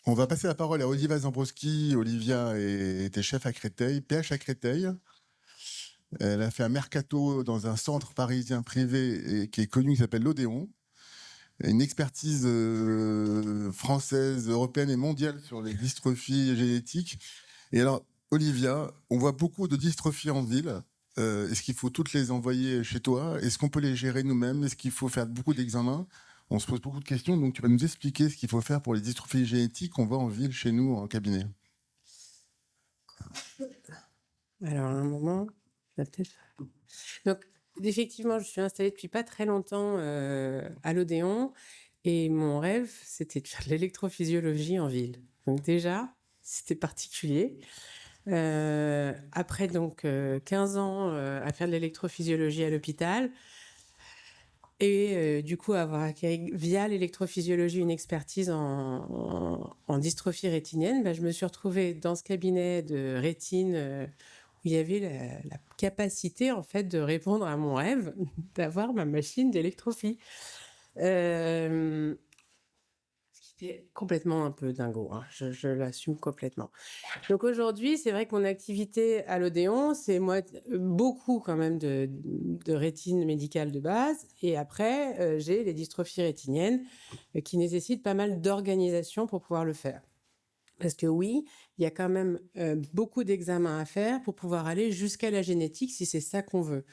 On va passer la parole à Olivia Zambrowski. Olivia était chef à Créteil, PH à Créteil. Elle a fait un mercato dans un centre parisien privé qui est connu, qui s'appelle l'Odéon. Une expertise française, européenne et mondiale sur les dystrophies génétiques. Et alors, Olivia, on voit beaucoup de dystrophies en ville. Est-ce qu'il faut toutes les envoyer chez toi? Est-ce qu'on peut les gérer nous-mêmes? Est-ce qu'il faut faire beaucoup d'examens? On se pose beaucoup de questions, donc tu vas nous expliquer ce qu'il faut faire pour les dystrophies génétiques qu'on voit en ville, chez nous, en cabinet. Alors, à un moment, donc, effectivement, je suis installée depuis pas très longtemps à l'Odéon et mon rêve, c'était de faire de l'électrophysiologie en ville. Donc déjà, c'était particulier. Après donc 15 ans à faire de l'électrophysiologie à l'hôpital et du coup avoir acquis via l'électrophysiologie une expertise en dystrophie rétinienne, je me suis retrouvée dans ce cabinet de rétine où il y avait la capacité en fait de répondre à mon rêve d'avoir ma machine d'électrophie. Ce qui était complètement un peu dingo, hein. Je l'assume complètement. Donc aujourd'hui, c'est vrai que mon activité à l'Odéon, c'est moi beaucoup quand même de rétine médicale de base. Et après, j'ai les dystrophies rétiniennes qui nécessitent pas mal d'organisation pour pouvoir le faire. Parce que oui, il y a quand même beaucoup d'examens à faire pour pouvoir aller jusqu'à la génétique si c'est ça qu'on veut.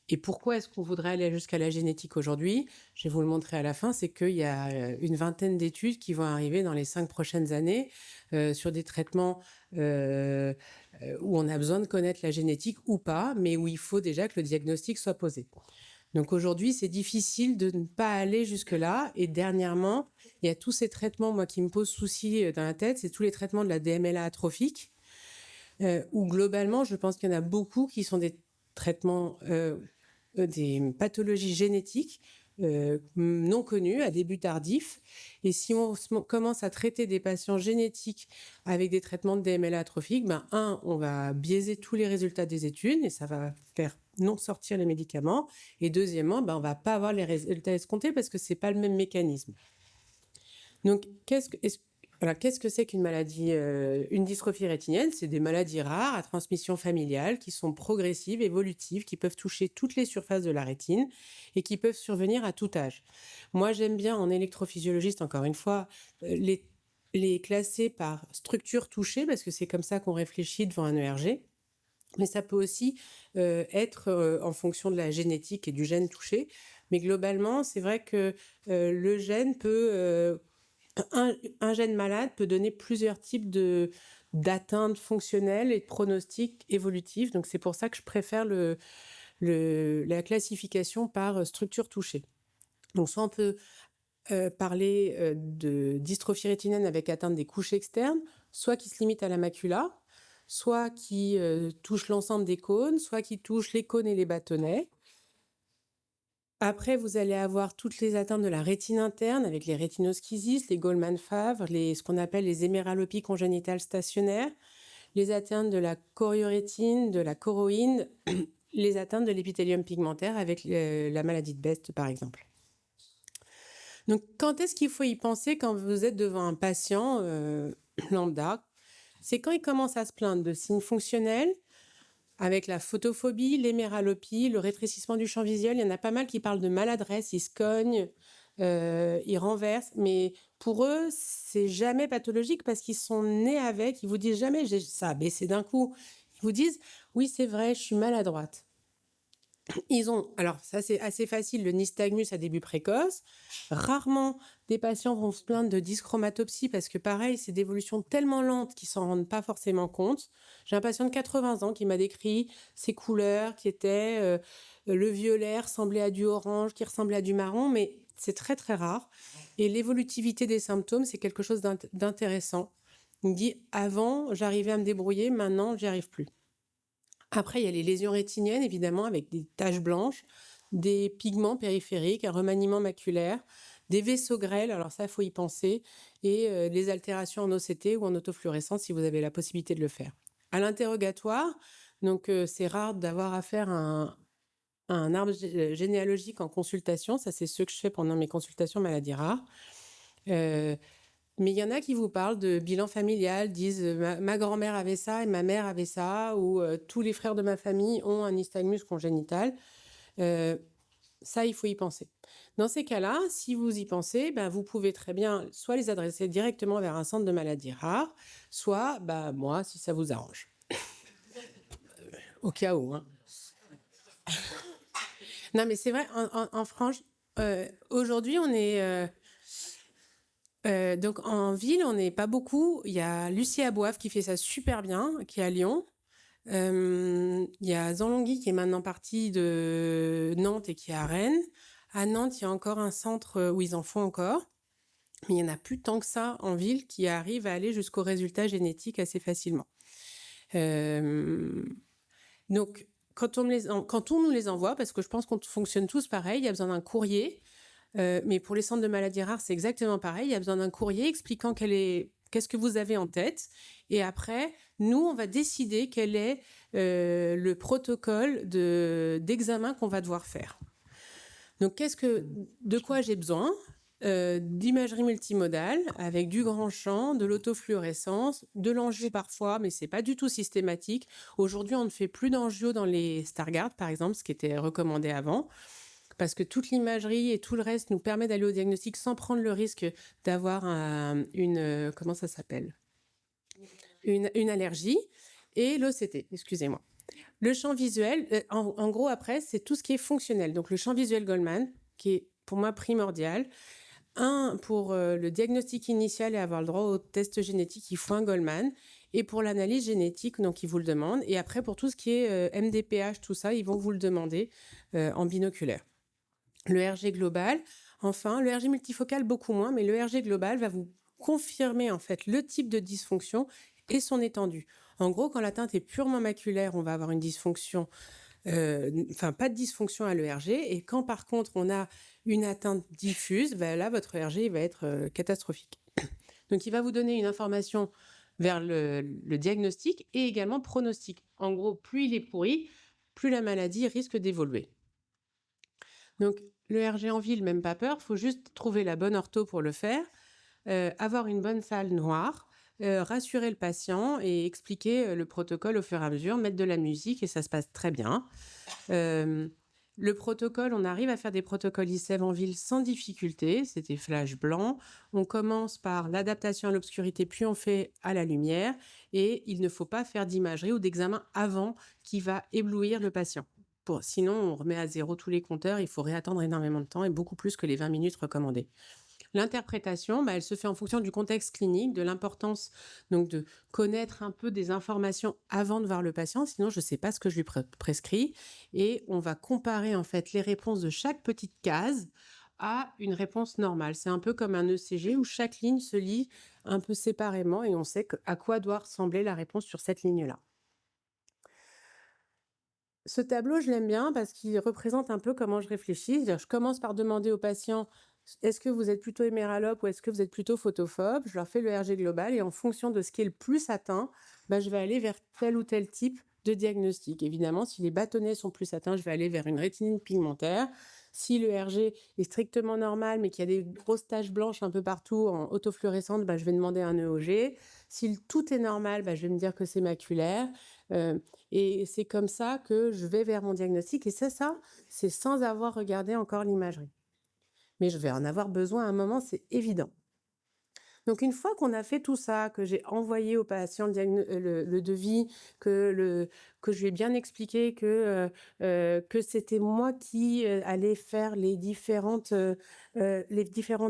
Et pourquoi est-ce qu'on voudrait aller jusqu'à la génétique aujourd'hui? Je vais vous le montrer à la fin, c'est qu'il y a une vingtaine d'études qui vont arriver dans les 5 prochaines années sur des traitements où on a besoin de connaître la génétique ou pas, mais où il faut déjà que le diagnostic soit posé. Donc aujourd'hui, c'est difficile de ne pas aller jusque-là. Et dernièrement, il y a tous ces traitements, moi, qui me posent souci dans la tête, c'est tous les traitements de la DMLA atrophique, où globalement, je pense qu'il y en a beaucoup qui sont des traitements, des pathologies génétiques non connues, à début tardif. Et si on commence à traiter des patients génétiques avec des traitements de DMLA atrophique, on va biaiser tous les résultats des études et ça va faire non sortir les médicaments. Et deuxièmement, on va pas avoir les résultats escomptés parce que c'est pas le même mécanisme. Donc, qu'est-ce que c'est qu'une maladie, une dystrophie rétinienne? C'est des maladies rares à transmission familiale qui sont progressives, évolutives, qui peuvent toucher toutes les surfaces de la rétine et qui peuvent survenir à tout âge. Moi, j'aime bien, en électrophysiologiste, encore une fois, les classer par structure touchée parce que c'est comme ça qu'on réfléchit devant un ERG. Mais ça peut aussi être en fonction de la génétique et du gène touché. Mais globalement, c'est vrai que le gène peut... un gène malade peut donner plusieurs types d'atteintes fonctionnelles et de pronostics évolutifs. Donc, c'est pour ça que je préfère la classification par structure touchée. Donc, soit on peut parler de dystrophie rétinienne avec atteinte des couches externes, soit qui se limite à la macula, soit qui touche l'ensemble des cônes, soit qui touche les cônes et les bâtonnets. Après, vous allez avoir toutes les atteintes de la rétine interne avec les rétinoschisis, les Goldman-Favre, ce qu'on appelle les héméralopies congénitales stationnaires, les atteintes de la choriorétine, de la choroïde, les atteintes de l'épithélium pigmentaire avec la maladie de Best, par exemple. Donc, quand est-ce qu'il faut y penser quand vous êtes devant un patient lambda? C'est quand il commence à se plaindre de signes fonctionnels, avec la photophobie, l'héméralopie, le rétrécissement du champ visuel. Il y en a pas mal qui parlent de maladresse, ils se cognent, ils renversent. Mais pour eux, c'est jamais pathologique parce qu'ils sont nés avec. Ils vous disent jamais ça a baissé d'un coup. Ils vous disent oui, c'est vrai, je suis maladroite. Alors ça c'est assez facile, le nystagmus à début précoce. Rarement des patients vont se plaindre de dyschromatopsie parce que pareil, c'est d'évolution tellement lente qu'ils s'en rendent pas forcément compte. J'ai un patient de 80 ans qui m'a décrit ces couleurs qui étaient le violet ressemblait à du orange, qui ressemblait à du marron, mais c'est très très rare. Et l'évolutivité des symptômes, c'est quelque chose d'intéressant. Il me dit avant, j'arrivais à me débrouiller, maintenant, j'y arrive plus. Après, il y a les lésions rétiniennes, évidemment, avec des taches blanches, des pigments périphériques, un remaniement maculaire, des vaisseaux grêles, alors ça, il faut y penser, et les altérations en OCT ou en autofluorescence, si vous avez la possibilité de le faire. À l'interrogatoire, donc c'est rare d'avoir affaire à un arbre généalogique en consultation. Ça, c'est ce que je fais pendant mes consultations maladies rares. Mais il y en a qui vous parlent de bilan familial, disent ma grand-mère avait ça et ma mère avait ça, ou tous les frères de ma famille ont un nystagmus congénital. Ça, il faut y penser. Dans ces cas-là, si vous y pensez, ben, vous pouvez très bien soit les adresser directement vers un centre de maladies rares, soit moi, si ça vous arrange. Au cas où. Hein. Non, mais c'est vrai, en France, aujourd'hui, on est... donc en ville, on n'est pas beaucoup. Il y a Lucie Abouaf qui fait ça super bien, qui est à Lyon. Il y a Zanlonghi qui est maintenant parti de Nantes et qui est à Rennes. À Nantes, il y a encore un centre où ils en font encore. Mais il n'y en a plus tant que ça en ville qui arrivent à aller jusqu'aux résultats génétiques assez facilement. Donc, quand on nous les envoie, parce que je pense qu'on fonctionne tous pareil, il y a besoin d'un courrier. Mais pour les centres de maladies rares, c'est exactement pareil. Il y a besoin d'un courrier expliquant qu'est-ce que vous avez en tête. Et après, nous, on va décider quel est le protocole d'examen qu'on va devoir faire. Donc, de quoi j'ai besoin d'imagerie multimodale avec du grand champ, de l'autofluorescence, de l'angio parfois, mais c'est pas du tout systématique. Aujourd'hui, on ne fait plus d'angio dans les Stargardt, par exemple, ce qui était recommandé avant. Parce que toute l'imagerie et tout le reste nous permet d'aller au diagnostic sans prendre le risque d'avoir comment ça s'appelle ? Une allergie et l'OCT, excusez-moi. Le champ visuel, en gros après, c'est tout ce qui est fonctionnel. Donc le champ visuel Goldman, qui est pour moi primordial. Pour le diagnostic initial et avoir le droit au test génétique, il faut un Goldman. Et pour l'analyse génétique, donc ils vous le demandent. Et après, pour tout ce qui est MDPH, tout ça, ils vont vous le demander en binoculaire. Le RG global, enfin, le RG multifocal beaucoup moins, mais le RG global va vous confirmer en fait le type de dysfonction et son étendue. En gros, quand l'atteinte est purement maculaire, on va avoir une dysfonction, pas de dysfonction à l'ERG, et quand par contre on a une atteinte diffuse, là votre ERG va être catastrophique. Donc il va vous donner une information vers le diagnostic et également pronostic. En gros, plus il est pourri, plus la maladie risque d'évoluer. Donc, le RG en ville, même pas peur, il faut juste trouver la bonne ortho pour le faire, avoir une bonne salle noire, rassurer le patient et expliquer le protocole au fur et à mesure, mettre de la musique et ça se passe très bien. Le protocole, on arrive à faire des protocoles ICEV en ville sans difficulté, c'était flash blanc. On commence par l'adaptation à l'obscurité, puis on fait à la lumière et il ne faut pas faire d'imagerie ou d'examen avant qui va éblouir le patient. Sinon, on remet à zéro tous les compteurs, il faut réattendre énormément de temps et beaucoup plus que les 20 minutes recommandées. L'interprétation, elle se fait en fonction du contexte clinique, de l'importance donc de connaître un peu des informations avant de voir le patient, sinon je ne sais pas ce que je lui prescris. Et on va comparer en fait les réponses de chaque petite case à une réponse normale. C'est un peu comme un ECG où chaque ligne se lit un peu séparément et on sait à quoi doit ressembler la réponse sur cette ligne-là. Ce tableau, je l'aime bien parce qu'il représente un peu comment je réfléchis. Je commence par demander aux patients est-ce que vous êtes plutôt héméralope ou est-ce que vous êtes plutôt photophobe ? Je leur fais le RG global et en fonction de ce qui est le plus atteint, je vais aller vers tel ou tel type de diagnostic. Évidemment, si les bâtonnets sont plus atteints, je vais aller vers une rétinite pigmentaire. Si le RG est strictement normal, mais qu'il y a des grosses taches blanches un peu partout en autofluorescente, je vais demander un EOG. Si tout est normal, je vais me dire que c'est maculaire. Et c'est comme ça que je vais vers mon diagnostic. Et c'est sans avoir regardé encore l'imagerie. Mais je vais en avoir besoin à un moment, c'est évident. Donc, une fois qu'on a fait tout ça, que j'ai envoyé au patient le devis, que je lui ai bien expliqué que c'était moi qui allais faire les différents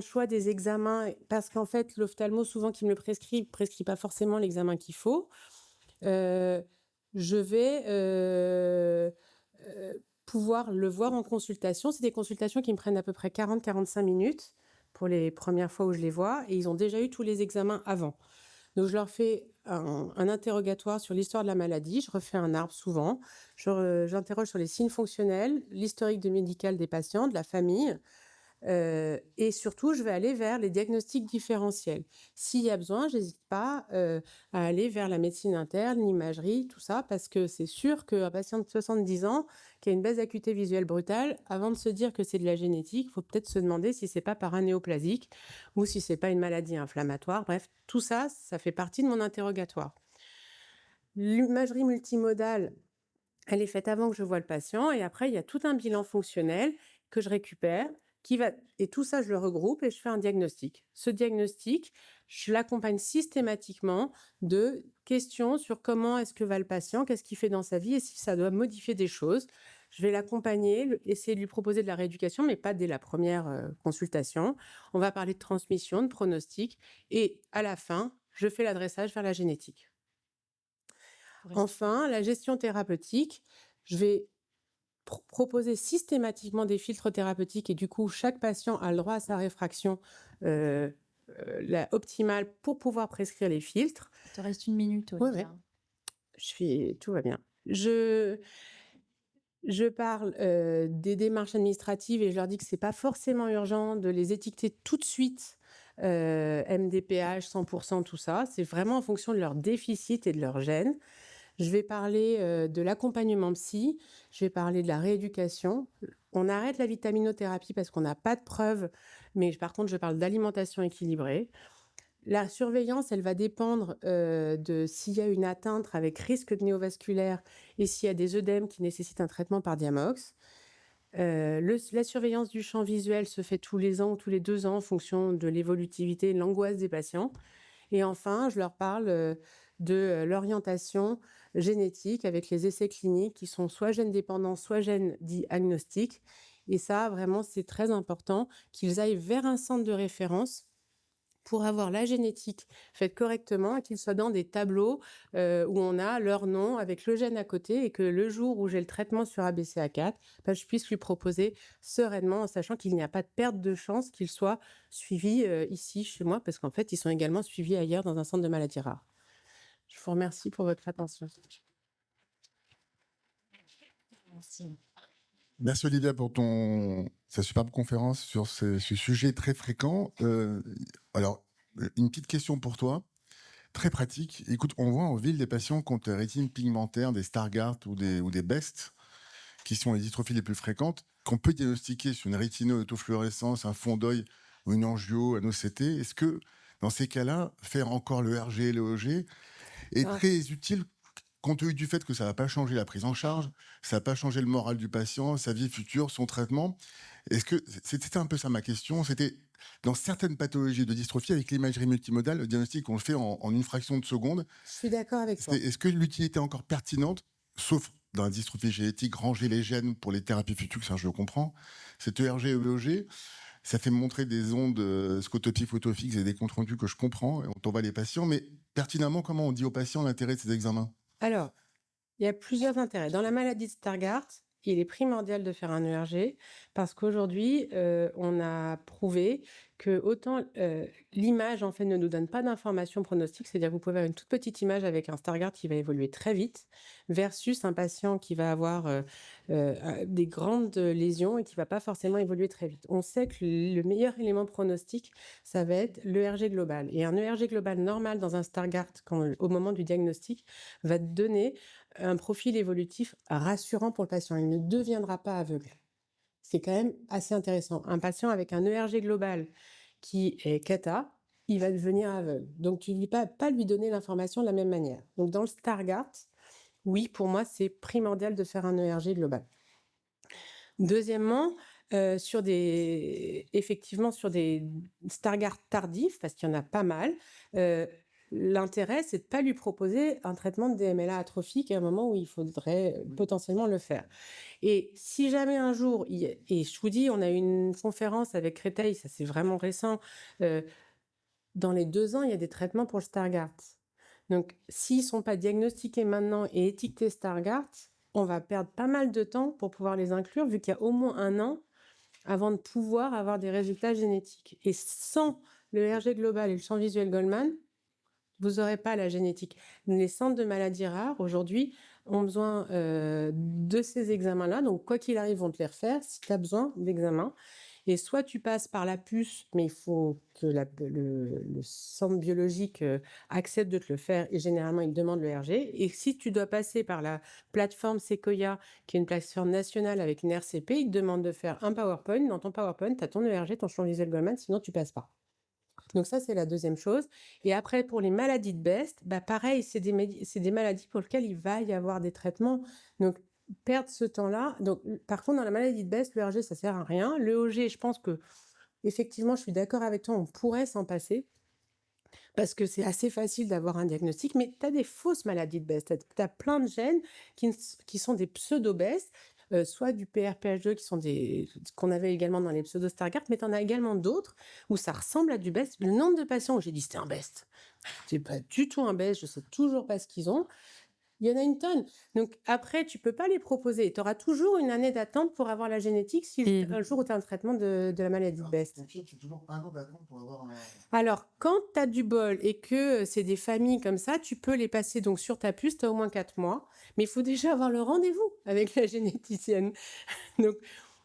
choix des examens, parce qu'en fait, l'ophtalmo, souvent, qui me le prescrit pas forcément l'examen qu'il faut, je vais pouvoir le voir en consultation. C'est des consultations qui me prennent à peu près 40-45 minutes pour les premières fois où je les vois, et ils ont déjà eu tous les examens avant. Donc, je leur fais un interrogatoire sur l'histoire de la maladie, je refais un arbre souvent, j'interroge sur les signes fonctionnels, l'historique médical des patients, de la famille, Et surtout, je vais aller vers les diagnostics différentiels. S'il y a besoin, j'hésite pas à aller vers la médecine interne, l'imagerie, tout ça, parce que c'est sûr qu'un patient de 70 ans qui a une baisse d'acuité visuelle brutale, avant de se dire que c'est de la génétique, il faut peut-être se demander si c'est pas para néoplasique ou si c'est pas une maladie inflammatoire. Bref, tout ça, ça fait partie de mon interrogatoire. L'imagerie multimodale, elle est faite avant que je voie le patient et après, il y a tout un bilan fonctionnel que je récupère et tout ça, je le regroupe et je fais un diagnostic. Ce diagnostic, je l'accompagne systématiquement de questions sur comment est-ce que va le patient, qu'est-ce qu'il fait dans sa vie et si ça doit modifier des choses. Je vais l'accompagner, essayer de lui proposer de la rééducation, mais pas dès la première consultation. On va parler de transmission, de pronostic et à la fin, je fais l'adressage vers la génétique. Enfin, la gestion thérapeutique, je vais proposer systématiquement des filtres thérapeutiques et du coup, chaque patient a le droit à sa réfraction optimale pour pouvoir prescrire les filtres. Il te reste 1 minute, Olivia. Tout va bien. Je parle des démarches administratives et je leur dis que c'est pas forcément urgent de les étiqueter tout de suite. MDPH, 100%, tout ça. C'est vraiment en fonction de leur déficit et de leur gène. Je vais parler de l'accompagnement psy, je vais parler de la rééducation. On arrête la vitaminothérapie parce qu'on n'a pas de preuves, mais par contre, je parle d'alimentation équilibrée. La surveillance, elle va dépendre de s'il y a une atteinte avec risque de néovasculaire et s'il y a des œdèmes qui nécessitent un traitement par Diamox. La surveillance du champ visuel se fait tous les ans ou tous les 2 ans en fonction de l'évolutivité et de l'angoisse des patients. Et enfin, je leur parle de l'orientation génétique avec les essais cliniques qui sont soit gènes dépendants, soit gènes dits agnostiques. Et ça, vraiment, c'est très important qu'ils aillent vers un centre de référence pour avoir la génétique faite correctement et qu'ils soient dans des tableaux où on a leur nom avec le gène à côté et que le jour où j'ai le traitement sur ABCA4, je puisse lui proposer sereinement en sachant qu'il n'y a pas de perte de chance qu'il soit suivi ici chez moi parce qu'en fait, ils sont également suivis ailleurs dans un centre de maladies rares. Je vous remercie pour votre attention. Merci. Merci Olivia pour sa superbe conférence sur ce sujet très fréquent. Alors, une petite question pour toi, très pratique. Écoute, on voit en ville des patients qui ont des rétines pigmentaires, des Stargardt ou des BEST, qui sont les dystrophies les plus fréquentes, qu'on peut diagnostiquer sur une rétino-autofluorescence, un fond d'œil ou une angio, un OCT. Est-ce que, dans ces cas-là, faire encore le RG et le OG est très utile compte tenu du fait que ça ne va pas changer la prise en charge, ça ne va pas changer le moral du patient, sa vie future, son traitement. Est-ce que c'était un peu ça ma question? C'était dans certaines pathologies de dystrophie, avec l'imagerie multimodale, le diagnostic on le fait en une fraction de seconde. Je suis d'accord avec toi. Est-ce que l'utilité est encore pertinente, sauf dans la dystrophie génétique, ranger les gènes pour les thérapies futures, ça je le comprends. Cet ERG et EOG, ça fait montrer des ondes scotopiques, photofixes et des comptes rendus que je comprends, et on t'envoie les patients, mais pertinemment, comment on dit aux patients l'intérêt de ces examens? Alors, il y a plusieurs intérêts. Dans la maladie de Stargardt, il est primordial de faire un ERG parce qu'aujourd'hui, on a prouvé que autant l'image en fait ne nous donne pas d'informations pronostiques, c'est-à-dire que vous pouvez avoir une toute petite image avec un Stargardt qui va évoluer très vite versus un patient qui va avoir des grandes lésions et qui va pas forcément évoluer très vite. On sait que le meilleur élément pronostic, ça va être l'ERG global. Et un ERG global normal dans un Stargardt au moment du diagnostic va te donner un profil évolutif rassurant pour le patient. Il ne deviendra pas aveugle. C'est quand même assez intéressant. Un patient avec un ERG global qui est cata, il va devenir aveugle. Donc, tu ne vas pas lui donner l'information de la même manière. Donc, dans le Stargardt, oui, pour moi, c'est primordial de faire un ERG global. Deuxièmement, effectivement, sur des Stargardt tardifs, parce qu'il y en a pas mal, l'intérêt, c'est de ne pas lui proposer un traitement de DMLA atrophique à un moment où il faudrait potentiellement le faire. Et si jamais un jour, et je vous dis, on a eu une conférence avec Créteil, ça c'est vraiment récent, dans les 2 ans, il y a des traitements pour le Stargardt. Donc, s'ils ne sont pas diagnostiqués maintenant et étiquetés Stargardt, on va perdre pas mal de temps pour pouvoir les inclure, vu qu'il y a au moins 1 an avant de pouvoir avoir des résultats génétiques. Et sans le RG global et le champ visuel Goldman, vous n'aurez pas la génétique. Les centres de maladies rares, aujourd'hui, ont besoin de ces examens-là. Donc, quoi qu'il arrive, on te les refaire si tu as besoin d'examens. Et soit tu passes par la puce, mais il faut que le centre biologique accepte de te le faire et généralement, il te demande le RG. Et si tu dois passer par la plateforme Sequoia, qui est une plateforme nationale avec une RCP, il te demande de faire un PowerPoint. Dans ton PowerPoint, tu as ton ERG, ton champ visuel Goldman, sinon tu passes pas. Donc ça, c'est la deuxième chose. Et après, pour les maladies de BEST, bah pareil, c'est des maladies pour lesquelles il va y avoir des traitements. Donc, perdre ce temps-là. Donc, par contre, dans la maladie de BEST, l'ERG, ça sert à rien. L'EOG, je pense que, effectivement, je suis d'accord avec toi, on pourrait s'en passer. Parce que c'est assez facile d'avoir un diagnostic, mais tu as des fausses maladies de BEST. Tu as plein de gènes qui sont des pseudo-BEST, soit du PRPH2 qu'on avait également dans les pseudo-Stargardt, mais tu en as également d'autres où ça ressemble à du BEST. Le nombre de patients où j'ai dit c'était un BEST, c'est pas du tout un BEST, je sais toujours pas ce qu'ils ont. Il y en a une tonne. Donc après, tu peux pas les proposer. Tu auras toujours une année d'attente pour avoir la génétique si un jour où tu as un traitement de la maladie de BEST. C'est toujours un an d'attente pour avoir un... Alors, quand tu as du bol et que c'est des familles comme ça, tu peux les passer donc sur ta puce, tu as au moins 4 mois. Mais il faut déjà avoir le rendez-vous avec la généticienne. Donc,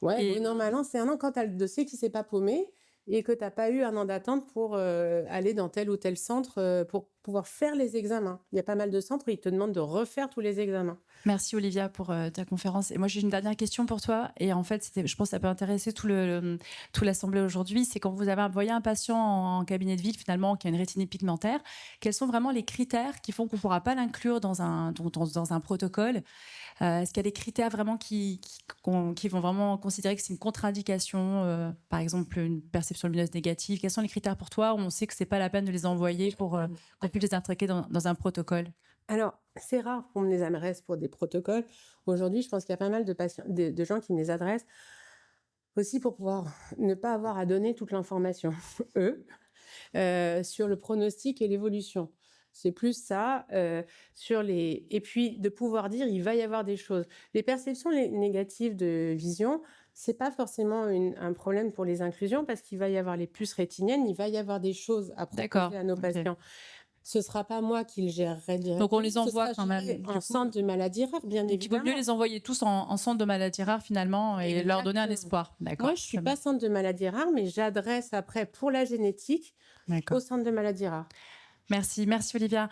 ouais, normalement, c'est un an quand tu as le dossier qui s'est pas paumé et que tu n'as pas eu un an d'attente pour aller dans tel ou tel centre pour pouvoir faire les examens. Il y a pas mal de centres où ils te demandent de refaire tous les examens. Merci Olivia pour ta conférence. Et moi, j'ai une dernière question pour toi. Et en fait, je pense que ça peut intéresser tout l'Assemblée aujourd'hui. C'est quand vous avez envoyé un patient en cabinet de ville, finalement, qui a une rétinite pigmentaire, quels sont vraiment les critères qui font qu'on ne pourra pas l'inclure dans un protocole? Est-ce qu'il y a des critères vraiment qui vont vraiment considérer que c'est une contre-indication, par exemple une perception lumineuse négative? Quels sont les critères pour toi où on sait que c'est pas la peine de les envoyer pour qu'on puisse les intégrer dans un protocole? Alors, c'est rare qu'on me les adresse pour des protocoles. Aujourd'hui, je pense qu'il y a pas mal de patients, de gens qui me les adressent aussi pour pouvoir ne pas avoir à donner toute l'information, eux, sur le pronostic et l'évolution. C'est plus ça, et puis de pouvoir dire, il va y avoir des choses. Les perceptions négatives de vision, c'est pas forcément un problème pour les inclusions parce qu'il va y avoir les puces rétiniennes, il va y avoir des choses à proposer à nos patients. Ce ne sera pas moi qui le gérerai directement. Donc on les envoie quand même en centre de maladies rares, bien évidemment. Il vaut mieux les envoyer tous en centre de maladies rares finalement et leur donner un espoir. D'accord. Moi, je ne suis pas centre de maladies rares, mais j'adresse après pour la génétique au centre de maladies rares. Merci Olivia.